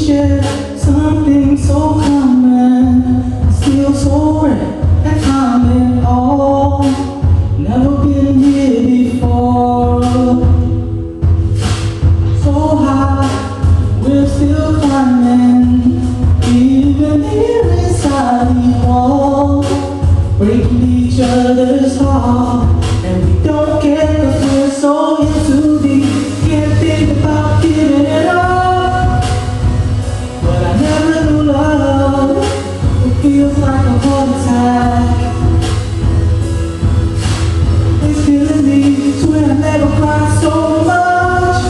share something so common, still so rare and common all. Never been here before. So high, we're still climbing, even here inside the wall, breaking each other's heart, and we don't care 'cause we're so into deep. Can't think about giving it up, but I never knew love. It feels like a heart attack. It's killing me, swear I never cried so much,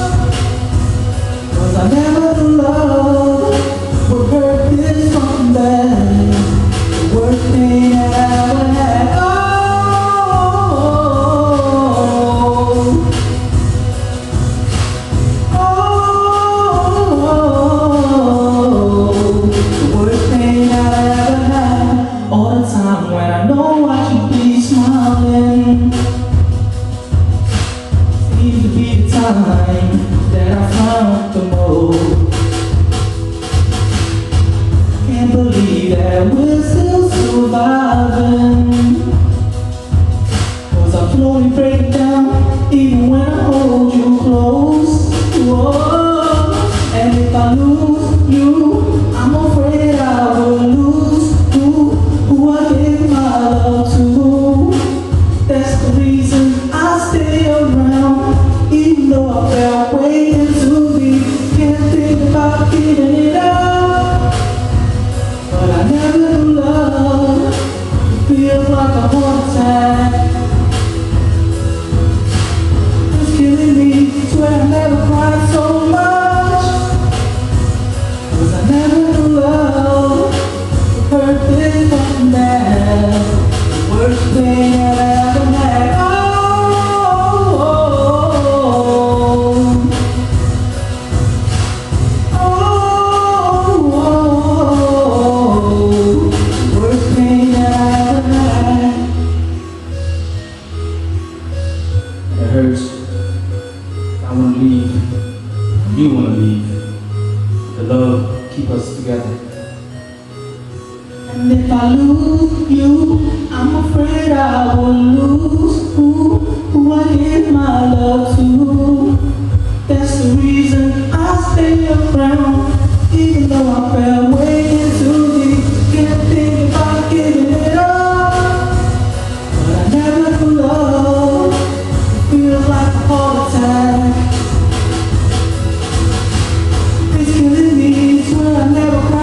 'cause I never knew love would hurt this something bad. The worst thing that I ever had. When I know I should be smiling, seems to be the time that I found the most. Can't believe that we're still surviving, 'cause I slowly break down even when I hold you close. Whoa. And if I lose you, I'm afraid I will lose who I give my love to. That's the reason I stay around, even though I felt way too deep. Can't think about giving it up, but I never knew love. It feels like a heart attack. It's killing me, swear I never cried so much, 'cause I never knew love hurt this something bad. The worst thing that I ever had. Worst thing that I ever had. It hurts. I want to leave. You want to leave. The love keep us together. And if I lose you, I'm afraid I will lose who I give my love to. That's the reason I stay around, even though I fell way too deep. Can't think about giving it up, but I never knew love. It feels like a heart attack. It's killing me, swear I never cried